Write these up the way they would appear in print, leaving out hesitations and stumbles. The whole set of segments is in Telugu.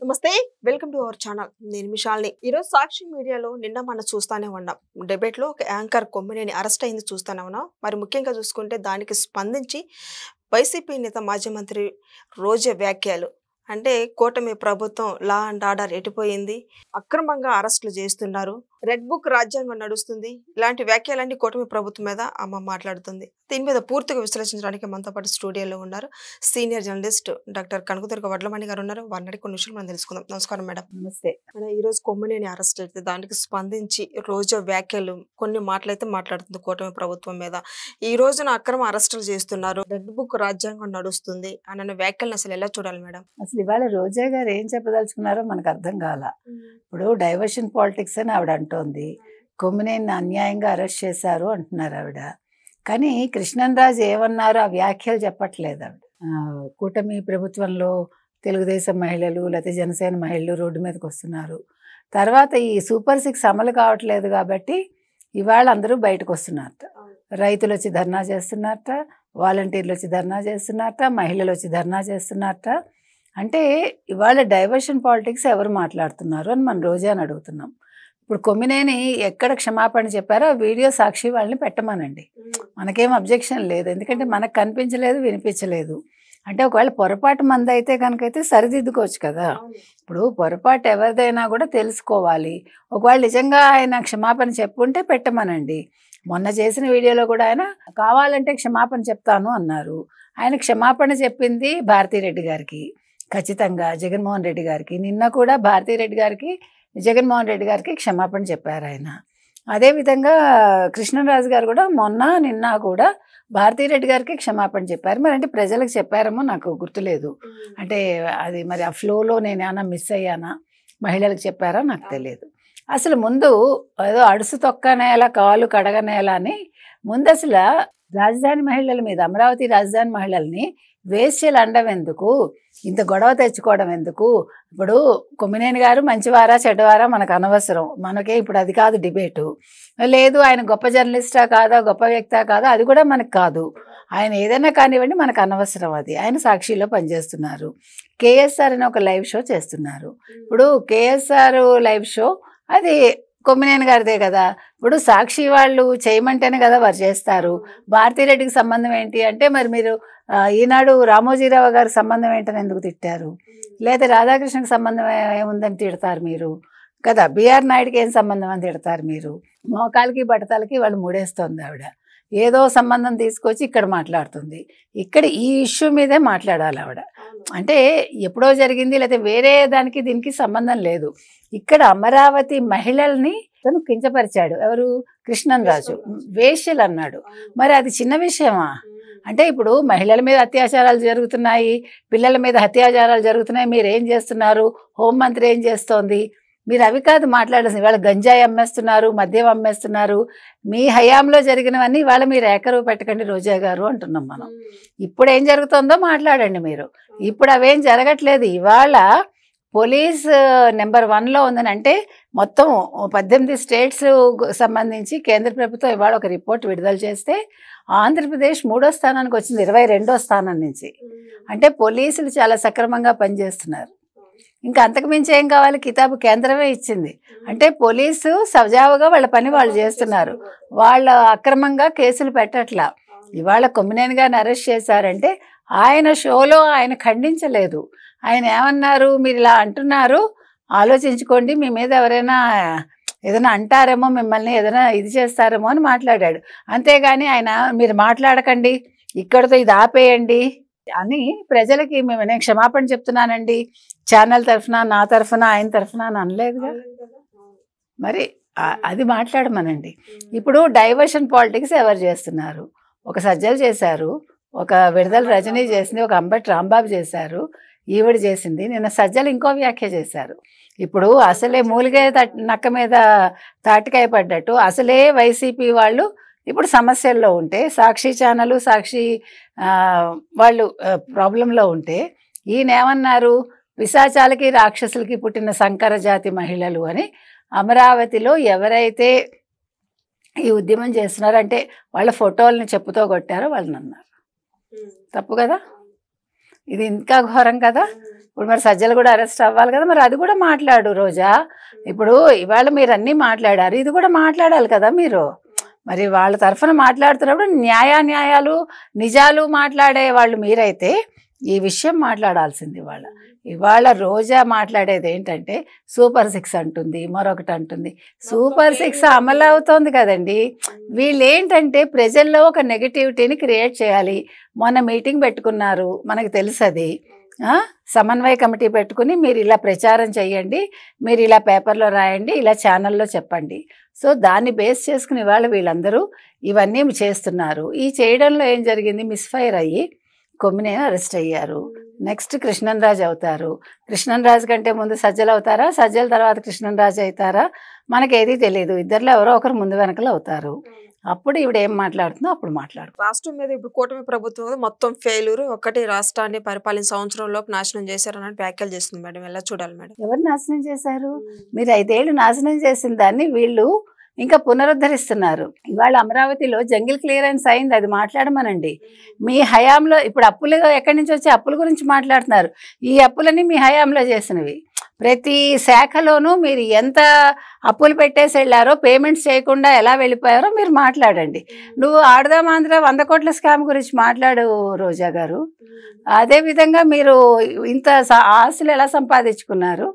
నమస్తే, వెల్కమ్ టు అవర్ ఛానల్. నేను మిషాల్ని. ఈరోజు సాక్షి మీడియాలో నిన్న మనం చూస్తానే ఉన్నాం. డిబేట్లో ఒక యాంకర్ కొమ్మినేని అరెస్ట్ అయింది చూస్తానే ఉన్నాం. మరి ముఖ్యంగా చూసుకుంటే దానికి స్పందించి వైసీపీ నేత మాజీ మంత్రి రోజా వ్యాఖ్యలు అంటే కూటమి ప్రభుత్వం లా అండ్ ఆర్డర్ ఎటుపోయింది, అక్రమంగా అరెస్టులు చేస్తున్నారు, రెడ్ బుక్ రాజ్యాంగం నడుస్తుంది, ఇలాంటి వ్యాఖ్యలన్నీ కూటమి ప్రభుత్వం మీద అమ్మ మాట్లాడుతుంది. దీని మీద పూర్తిగా విశ్లేషించడానికి మనతో పాటు స్టూడియోలో ఉన్నారు senior journalist doctor Kanakadurga Vadlamani గారు ఉన్నారు. వారిని అడిగి కొన్ని విషయాలు మనం తెలుసుకుందాం. నమస్కారం మేడం. నమస్తే. ఈరోజు కొమ్మినేని అరెస్ట్ అయితే దానికి స్పందించి రోజా వ్యాఖ్యలు కొన్ని మాటలైతే మాట్లాడుతుంది కూటమి ప్రభుత్వం మీద. ఈ రోజున అక్రమ అరెస్టులు చేస్తున్నారు, రెడ్ బుక్ రాజ్యాంగం నడుస్తుంది అన్న వ్యాఖ్యలను అసలు ఎలా చూడాలి మేడం? అసలు ఇవాళ రోజా గారు ఏం చెప్పదలుచుకున్నారో మనకు అర్థం కాల. ఇప్పుడు డైవర్షన్ పాలిటిక్స్ అని ఆవిడ అంటోంది, కొమ్మినేని అన్యాయంగా అరెస్ట్ చేశారు అంటున్నారు ఆవిడ. కానీ కృష్ణన్ రాజు ఏమన్నారు ఆ వ్యాఖ్యలు చెప్పట్లేదు ఆవిడ. కూటమి ప్రభుత్వంలో తెలుగుదేశం మహిళలు లేకపోతే జనసేన మహిళలు రోడ్డు మీదకి వస్తున్నారు. తర్వాత ఈ సూపర్ 6 అమలు కావట్లేదు కాబట్టి ఇవాళ అందరూ బయటకు వస్తున్నారట. రైతులు వచ్చి ధర్నా చేస్తున్నారట, వాలంటీర్లు వచ్చి ధర్నా చేస్తున్నారట, మహిళలు వచ్చి ధర్నా చేస్తున్నారట. అంటే ఇవాళ డైవర్షన్ పాలిటిక్స్ ఎవరు మాట్లాడుతున్నారు అని మనం రోజాని అడుగుతున్నాం. ఇప్పుడు కొమ్మినేని ఎక్కడ క్షమాపణ చెప్పారో ఆ వీడియో సాక్షి వాళ్ళని పెట్టమనండి, మనకేం అబ్జెక్షన్ లేదు. ఎందుకంటే మనకు కనిపించలేదు, వినిపించలేదు. అంటే ఒకవేళ పొరపాటు మంది అయితే కనుకైతే సరిదిద్దుకోవచ్చు కదా. ఇప్పుడు పొరపాటు ఎవరిదైనా కూడా తెలుసుకోవాలి. ఒకవేళ నిజంగా ఆయన క్షమాపణ చెప్పుంటే పెట్టమనండి. మొన్న చేసిన వీడియోలో కూడా ఆయన కావాలంటే క్షమాపణ చెప్తాను అన్నారు. ఆయన క్షమాపణ చెప్పింది భారతీరెడ్డి గారికి, ఖచ్చితంగా జగన్మోహన్ రెడ్డి గారికి. నిన్న కూడా భారతీరెడ్డి గారికి, జగన్మోహన్ రెడ్డి గారికి క్షమాపణ చెప్పారు ఆయన. అదేవిధంగా కృష్ణరాజు గారు కూడా మొన్న నిన్న కూడా భారతీరెడ్డి గారికి క్షమాపణ చెప్పారు. మరి అంటే ప్రజలకు చెప్పారేమో నాకు గుర్తులేదు. అంటే అది మరి ఆ ఫ్లోలో నేను ఏమైనా మిస్ అయ్యానా, మహిళలకు చెప్పారా నాకు తెలియదు. అసలు ముందు ఏదో అడుసు తొక్కనేలా కాలు కడగనేలా అని ముందు అసలు రాజధాని మహిళల మీద, అమరావతి రాజధాని మహిళల్ని వేశ్యలు అండం ఎందుకు, ఇంత గొడవ తెచ్చుకోవడం ఎందుకు? ఇప్పుడు కొమ్మినేని గారు మంచివారా చెడ్డవారా మనకు అనవసరం, మనకే ఇప్పుడు అది కాదు డిబేటు. లేదు ఆయన గొప్ప జర్నలిస్టా కాదా, గొప్ప వ్యక్తా కాదా, అది కూడా మనకు కాదు. ఆయన ఏదైనా కానివ్వండి, మనకు అనవసరం. అది ఆయన సాక్షిలో పనిచేస్తున్నారు. కేఎస్ఆర్ అని ఒక లైవ్ షో చేస్తున్నారు. ఇప్పుడు కేఎస్ఆర్ లైవ్ షో అది కొమ్మినేని గారిదే కదా. ఇప్పుడు సాక్షి వాళ్ళు చేయమంటేనే కదా వారు చేస్తారు. భారతీరెడ్డికి సంబంధం ఏంటి అంటే మరి మీరు ఈనాడు రామోజీరావు గారి సంబంధం ఏంటని ఎందుకు తిట్టారు? లేదా రాధాకృష్ణకి సంబంధం ఏముందని తిడతారు మీరు కదా. బిఆర్ నాయుడికి ఏం సంబంధం అని తిడతారు మీరు. మోకాలకి బట్టతలకి వాళ్ళు మూడేస్తోంది ఆవిడ. ఏదో సంబంధం తీసుకొచ్చి ఇక్కడ మాట్లాడుతుంది. ఇక్కడ ఈ ఇష్యూ మీదే మాట్లాడాలి ఆవిడ. అంటే ఎప్పుడో జరిగింది లేకపోతే వేరే దానికి దీనికి సంబంధం లేదు. ఇక్కడ అమరావతి మహిళల్ని తను కించపరిచాడు. ఎవరు? కృష్ణన్ రాజు. వేశ్యలు అన్నాడు. మరి అది చిన్న విషయమా? అంటే ఇప్పుడు మహిళల మీద అత్యాచారాలు జరుగుతున్నాయి, పిల్లల మీద అత్యాచారాలు జరుగుతున్నాయి, మీరు ఏం చేస్తున్నారు? హోంమంత్రి ఏం చేస్తోంది? మీరు అవి కాదు మాట్లాడాల్సింది. ఇవాళ గంజాయి అమ్మేస్తున్నారు, మద్యం అమ్మేస్తున్నారు. మీ హయాంలో జరిగినవన్నీ ఇవాళ మీరు ఏకరువు పెట్టకండి రోజా గారు అంటున్నాం మనం. ఇప్పుడు ఏం జరుగుతుందో మాట్లాడండి మీరు. ఇప్పుడు అవేం జరగట్లేదు. ఇవాళ పోలీస్ నెంబర్ 1లో ఉందని అంటే మొత్తం 18 స్టేట్స్ సంబంధించి కేంద్ర ప్రభుత్వం ఇవాళ ఒక రిపోర్ట్ విడుదల చేస్తే ఆంధ్రప్రదేశ్ 3వ స్థానానికి వచ్చింది 22వ స్థానం నుంచి. అంటే పోలీసులు చాలా సక్రమంగా పనిచేస్తున్నారు. ఇంకా అంతకు మించి ఏం కావాలి? కితాబు కేంద్రమే ఇచ్చింది. అంటే పోలీసు సజావుగా వాళ్ళ పని వాళ్ళు చేస్తున్నారు. వాళ్ళ అక్రమంగా కేసులు పెట్టట్లా. ఇవాళ కొమ్మినేని గారిని అరెస్ట్ చేశారంటే ఆయన షోలో ఆయన ఖండించలేదు. ఆయన ఏమన్నారు? మీరు ఇలా అంటున్నారు, ఆలోచించుకోండి, మీ మీద ఎవరైనా ఏదైనా అంటారేమో, మిమ్మల్ని ఏదైనా ఇది చేస్తారేమో అని మాట్లాడాడు. అంతేగాని ఆయన మీరు మాట్లాడకండి, ఇక్కడితో ఇది ఆపేయండి అని ప్రజలకి నేను క్షమాపణ చెప్తున్నానండి ఛానల్ తరఫున, నా తరఫున, ఆయన తరఫున అని అనలేదుగా. మరి అది మాట్లాడమనండి. ఇప్పుడు డైవర్షన్ పాలిటిక్స్ ఎవరు చేస్తున్నారు? ఒక సజ్జలు చేశారు, ఒక విడుదల రజనీ చేసింది, ఒక అంబటి రాంబాబు చేశారు, ఈవిడ చేసింది. నిన్న సజ్జలు ఇంకో వ్యాఖ్య చేశారు. ఇప్పుడు అసలే మూలిగే నక్క మీద తాటికాయ పడ్డట్టు అసలే వైసీపీ వాళ్ళు ఇప్పుడు సమస్యల్లో ఉంటే, సాక్షి ఛానల్, సాక్షి వాళ్ళు ప్రాబ్లంలో ఉంటే ఈయన ఏమన్నారు? పిశాచాలకి రాక్షసులకి పుట్టిన సంకర జాతి మహిళలు అని అమరావతిలో ఎవరైతే ఈ ఉద్యమం చేస్తున్నారంటే వాళ్ళ ఫోటోల్ని చెప్పుతో కొట్టారో వాళ్ళని అన్నారు. తప్పు కదా. ఇది ఇంకా ఘోరం కదా. ఇప్పుడు మరి సజ్జలు కూడా అరెస్ట్ అవ్వాలి కదా, మరి అది కూడా మాట్లాడు రోజా. ఇప్పుడు ఇవాళ మీరు అన్నీ మాట్లాడారు, ఇది కూడా మాట్లాడాలి కదా మీరు. మరి వాళ్ళ తరఫున మాట్లాడుతున్నప్పుడు న్యాయాలు నిజాలు మాట్లాడే వాళ్ళు మీరైతే ఈ విషయం మాట్లాడాల్సింది. ఇవాళ రోజా మాట్లాడేది ఏంటంటే సూపర్ 6 అంటుంది, మరొకటి అంటుంది. సూపర్ 6 అమలు అవుతోంది కదండి. వీళ్ళు ఏంటంటే ప్రజల్లో ఒక నెగటివిటీని క్రియేట్ చేయాలి. మొన్న మీటింగ్ పెట్టుకున్నారు, మనకు తెలుసు అది. సమన్వయ కమిటీ పెట్టుకుని మీరు ఇలా ప్రచారం చేయండి, మీరు ఇలా పేపర్లో రాయండి, ఇలా ఛానల్లో చెప్పండి. సో దాన్ని బేస్ చేసుకుని ఇవాళ వీళ్ళందరూ ఇవన్నీ చేస్తున్నారు. ఈ చేయడంలో ఏం జరిగింది, మిస్ఫైర్ అయ్యి కొమ్మినేని అరెస్ట్ అయ్యారు. నెక్స్ట్ కృష్ణన్ రాజు అవుతారు. కృష్ణన్ రాజు కంటే ముందు సజ్జలు అవుతారా, సజ్జల తర్వాత కృష్ణన్ రాజు అవుతారా, మనకేది తెలియదు. ఇద్దరిలో ఎవరో ఒకరు ముందు వెనకలు అవుతారు. అప్పుడు ఇవిడ ఏం మాట్లాడుతుందో అప్పుడు మాట్లాడు. రాష్ట్రం మీద ఇప్పుడు కూటమి ప్రభుత్వం మొత్తం ఫెయిల్యూర్, ఒకటి రాష్ట్రాన్ని పరిపాలన సంవత్సరంలోపు నాశనం చేశారని వ్యాఖ్యలు చేస్తుంది మేడం. ఎలా చూడాలి మేడం? ఎవరు నాశనం చేశారు? మీరు 5 ఏళ్ళు నాశనం చేసిన దాన్ని వీళ్ళు ఇంకా పునరుద్ధరిస్తున్నారు. ఇవాళ అమరావతిలో జంగిల్ క్లియరెన్స్ అయింది, అది మాట్లాడమనండి. మీ హయాంలో ఇప్పుడు అప్పులు ఎక్కడి నుంచి వచ్చే అప్పుల గురించి మాట్లాడుతున్నారు. ఈ అప్పులని మీ హయాంలో చేసినవి. ప్రతి శాఖలోనూ మీరు ఎంత అప్పులు పెట్టేసి వెళ్ళారో, పేమెంట్స్ చేయకుండా ఎలా వెళ్ళిపోయారో మీరు మాట్లాడండి. నువ్వు ఆడదాం ఆంధ్ర 100 కోట్ల స్కామ్ గురించి మాట్లాడు రోజా గారు. అదేవిధంగా మీరు ఇంత ఆస్తులు ఎలా సంపాదించుకున్నారు,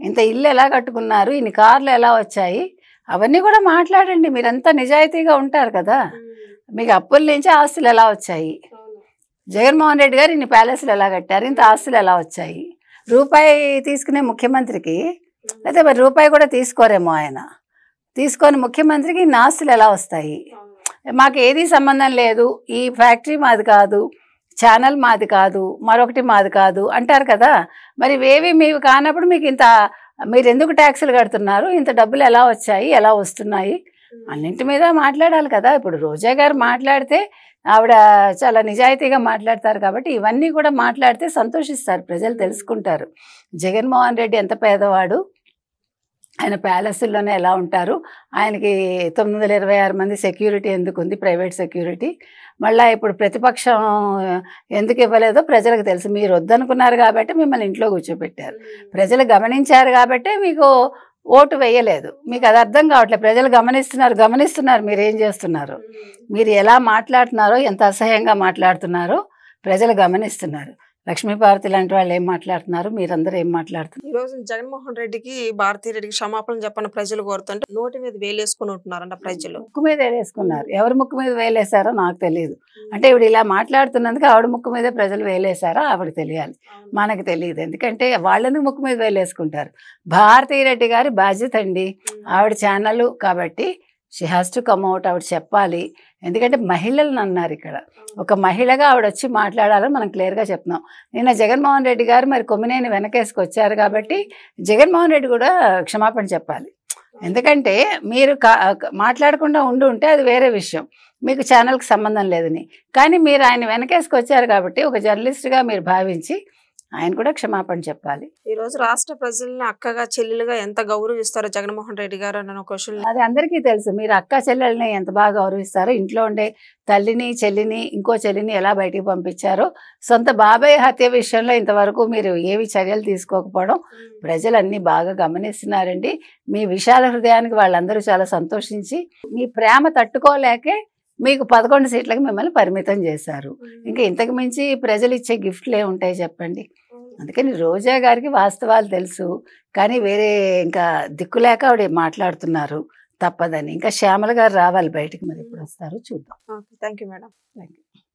ఇంత ఇల్లు ఎలా కట్టుకున్నారు, ఇన్ని కార్లు ఎలా వచ్చాయి, అవన్నీ కూడా మాట్లాడండి. మీరంతా నిజాయితీగా ఉంటారు కదా. మీకు అప్పుల నుంచి ఆస్తులు ఎలా వచ్చాయి, జగన్మోహన్ రెడ్డి గారు ఇన్ని ప్యాలెస్లు ఎలా కట్టారు, ఇంత ఆస్తులు ఎలా వచ్చాయి, రూపాయి తీసుకునే ముఖ్యమంత్రికి, అయితే మరి రూపాయి కూడా తీసుకోరేమో ఆయన, తీసుకొని ముఖ్యమంత్రికి ఇన్ని ఆస్తులు ఎలా వస్తాయి, మాకు ఏదీ సంబంధం లేదు, ఈ ఫ్యాక్టరీ మాది కాదు, ఛానల్ మాది కాదు, మరొకటి మాది కాదు అంటారు కదా. మరి ఇవేవి మీవి కానప్పుడు మీకు ఇంత, మీరు ఎందుకు ట్యాక్సులు కడుతున్నారు, ఇంత డబ్బులు ఎలా వచ్చాయి, ఎలా వస్తున్నాయి, అన్నింటి మీద మాట్లాడాలి కదా. ఇప్పుడు రోజా గారు మాట్లాడితే ఆవిడ చాలా నిజాయితీగా మాట్లాడతారు కాబట్టి ఇవన్నీ కూడా మాట్లాడితే సంతోషిస్తారు, ప్రజలు తెలుసుకుంటారు. జగన్మోహన్ రెడ్డి ఎంత పేదవాడు, ఆయన ప్యాలెస్లోనే ఎలా ఉంటారు, ఆయనకి 926 మంది సెక్యూరిటీ ఎందుకు ఉంది, ప్రైవేట్ సెక్యూరిటీ. మళ్ళీ ఇప్పుడు ప్రతిపక్షం ఎందుకు ఇవ్వలేదో ప్రజలకు తెలుసు. మీరు వద్దనుకున్నారు కాబట్టి మిమ్మల్ని ఇంట్లో కూర్చోబెట్టారు. ప్రజలు గమనించారు కాబట్టి మీకు ఓటు వేయలేదు. మీకు అది అర్థం కావట్లేదు. ప్రజలు గమనిస్తున్నారు మీరు ఏం చేస్తున్నారు, మీరు ఎలా మాట్లాడుతున్నారో, ఎంత అసహ్యంగా మాట్లాడుతున్నారో ప్రజలు గమనిస్తున్నారు. లక్ష్మీపార్వతి లాంటి వాళ్ళు ఏం మాట్లాడుతున్నారు, మీరందరూ ఏం మాట్లాడుతున్నారు? ఈ రోజు జగన్మోహన్ రెడ్డికి, భారతీ రెడ్డికి క్షమాపణ చెప్పని ప్రజలు కోరుతుంటే నోటి మీద వేలేసుకుని ఉంటున్నారంట ప్రజలు. ముక్కు మీద వేలేసుకున్నారు. ఎవరు ముక్కు మీద వేలేసారో నాకు తెలియదు. అంటే ఇప్పుడు ఇలా మాట్లాడుతున్నందుకు ఆవిడ ముక్కు మీద ప్రజలు వేలేసారో ఆవిడ తెలియాలి, మనకు తెలియదు. ఎందుకంటే వాళ్ళని ముక్కు మీద వేలేసుకుంటారు. భారతీ రెడ్డి గారి బాధ్యత అండి, ఆవిడ ఛానల్ కాబట్టి she has to come out, ఆవిడ చెప్పాలి. ఎందుకంటే మహిళలను అన్నారు, ఇక్కడ ఒక మహిళగా ఆవిడ వచ్చి మాట్లాడాలని మనం క్లియర్గా చెప్తున్నాం. నిన్న జగన్మోహన్ రెడ్డి గారు మరి కొమ్మినేని వెనకేసుకు వచ్చారు కాబట్టి జగన్మోహన్ రెడ్డి కూడా క్షమాపణ చెప్పాలి. ఎందుకంటే మీరు మాట్లాడకుండా ఉంటే అది వేరే విషయం, మీకు ఛానల్కి సంబంధం లేదని. కానీ మీరు ఆయన వెనకేసుకు వచ్చారు కాబట్టి ఒక జర్నలిస్ట్గా మీరు భావించి ఆయన కూడా క్షమాపణ చెప్పాలి. ఈ రోజు రాష్ట్ర ప్రజల్ని అక్కగా చెల్లెలుగా ఎంత గౌరవిస్తారో జగన్మోహన్ రెడ్డి గారు అన్న క్వశ్చన్, అది అందరికీ తెలుసు. మీరు అక్క చెల్లెల్ని ఎంత బాగా గౌరవిస్తారో, ఇంట్లో ఉండే తల్లిని చెల్లిని ఇంకో చెల్లిని ఎలా బయటికి పంపించారో, సొంత బాబాయ్ హత్య విషయంలో ఇంతవరకు మీరు ఏవి చర్యలు తీసుకోకపోవడం ప్రజలన్నీ బాగా గమనిస్తున్నారండి. మీ విశాల హృదయానికి వాళ్ళందరూ చాలా సంతోషించి మీ ప్రేమ తట్టుకోలేకే మీకు 11 సీట్లకు మిమ్మల్ని పరిమితం చేశారు. ఇంకా ఇంతకు మించి ప్రజలు ఇచ్చే గిఫ్ట్లు ఏముంటాయి చెప్పండి. అందుకని రోజా గారికి వాస్తవాలు తెలుసు, కానీ వేరే ఇంకా దిక్కులేక ఆవిడ మాట్లాడుతున్నారు, తప్పదని. ఇంకా శ్యామల గారు రావాలి బయటికి, మరి ఎప్పుడు వస్తారో చూద్దాం. Thank you madam. Thank you.